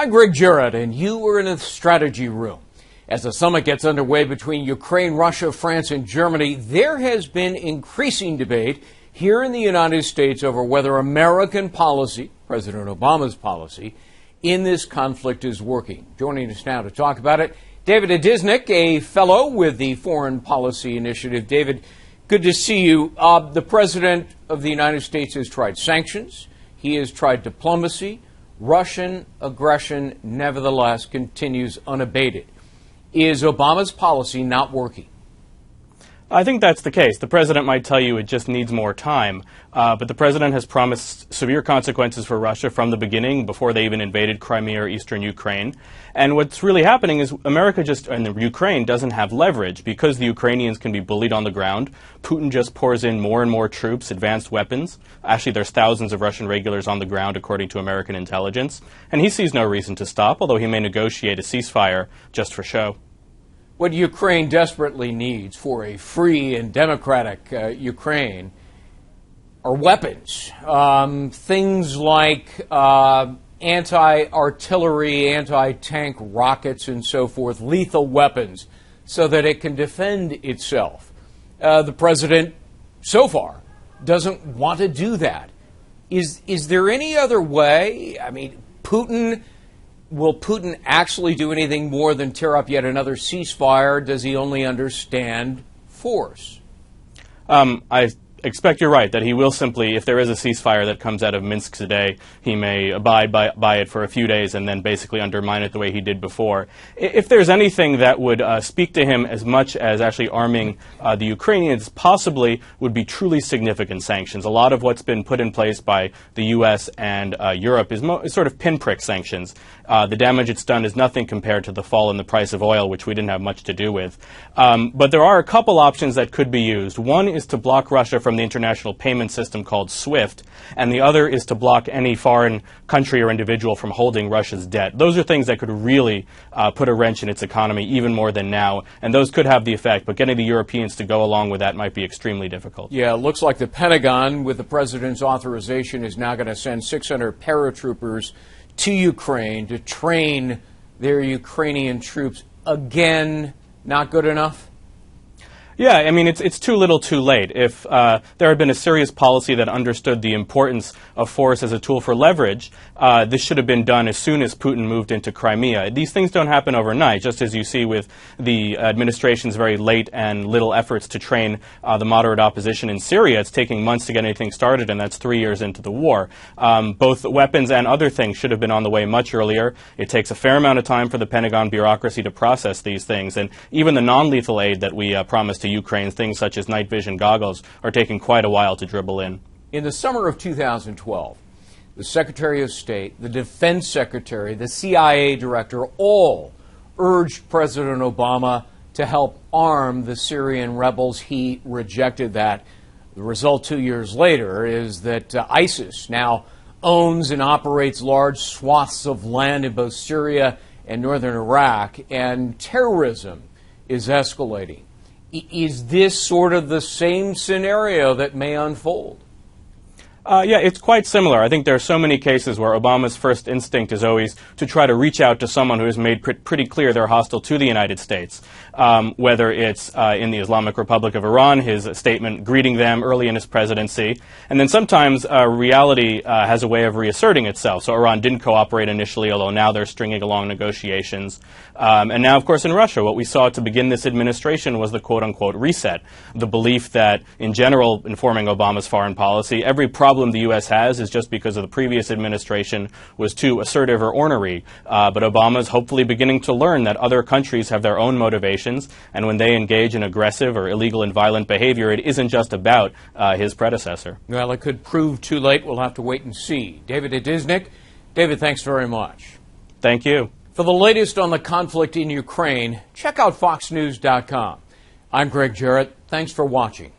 I'm Greg Jarrett, and you are in the strategy room. As the summit gets underway between Ukraine, Russia, France, and Germany, there has been increasing debate here in the United States over whether American policy, President Obama's policy, in this conflict is working. Joining us now to talk about it, David Adesnik, a fellow with the Foreign Policy Initiative. David, good to see you. The President of the United States has tried sanctions. He has tried diplomacy. Russian aggression, nevertheless, continues unabated. Is Obama's policy not working? I think that's the case. The president might tell you it just needs more time, but the president has promised severe consequences for Russia from the beginning, before they even invaded Crimea or eastern Ukraine. And what's really happening is America and Ukraine doesn't have leverage because the Ukrainians can be bullied on the ground. Putin just pours in more and more troops, advanced weapons. Actually, there's thousands of Russian regulars on the ground, according to American intelligence. And he sees no reason to stop, although he may negotiate a ceasefire just for show. What Ukraine desperately needs for a free and democratic Ukraine are weapons. Things like anti-artillery, anti-tank rockets and so forth, lethal weapons, so that it can defend itself. The president, so far, doesn't want to do that. Is there any other way? I mean, will Putin actually do anything more than tear up yet another ceasefire? Does he only understand force? I expect you're right, that he will simply, if there is a ceasefire that comes out of Minsk today, he may abide by it for a few days and then basically undermine it the way he did before. If there's anything that would speak to him as much as actually arming the Ukrainians, possibly would be truly significant sanctions. A lot of what's been put in place by the U.S. and Europe is sort of pinprick sanctions. The damage it's done is nothing compared to the fall in the price of oil, which we didn't have much to do with. But there are a couple options that could be used. One is to block Russia from the international payment system called SWIFT, and the other is to block any foreign country or individual from holding Russia's debt. Those are things that could really put a wrench in its economy even more than now, and those could have the effect, but getting the Europeans to go along with that might be extremely difficult. Yeah, it looks like the Pentagon, with the president's authorization, is now going to send 600 paratroopers to Ukraine to train their Ukrainian troops. Again, not good enough? Yeah, I mean, it's too little too late. If there had been a serious policy that understood the importance of force as a tool for leverage, this should have been done as soon as Putin moved into Crimea. These things don't happen overnight, just as you see with the administration's very late and little efforts to train the moderate opposition in Syria. It's taking months to get anything started, and that's 3 years into the war. Both weapons and other things should have been on the way much earlier. It takes a fair amount of time for the Pentagon bureaucracy to process these things, and even the non-lethal aid that we promised to Ukraine, things such as night vision goggles, are taking quite a while to dribble in. In the summer of 2012, the Secretary of State, the Defense Secretary, the CIA Director, all urged President Obama to help arm the Syrian rebels. He rejected that. The result 2 years later is that ISIS now owns and operates large swaths of land in both Syria and northern Iraq, and terrorism is escalating. Is this sort of the same scenario that may unfold? Yeah, it's quite similar. I think there are so many cases where Obama's first instinct is always to try to reach out to someone who has made pretty clear they're hostile to the United States, whether it's in the Islamic Republic of Iran, his statement greeting them early in his presidency, and then sometimes reality has a way of reasserting itself. So Iran didn't cooperate initially, although now they're stringing along negotiations. And now, of course, in Russia, what we saw to begin this administration was the quote-unquote reset, the belief that, in general, informing Obama's foreign policy, every problem the U.S. has is just because of the previous administration was too assertive or ornery. But Obama's hopefully beginning to learn that other countries have their own motivations, and when they engage in aggressive or illegal and violent behavior, it isn't just about his predecessor. Well, it could prove too late. We'll have to wait and see. David Adesnik. David, thanks very much. Thank you. For the latest on the conflict in Ukraine, check out foxnews.com. I'm Greg Jarrett. Thanks for watching.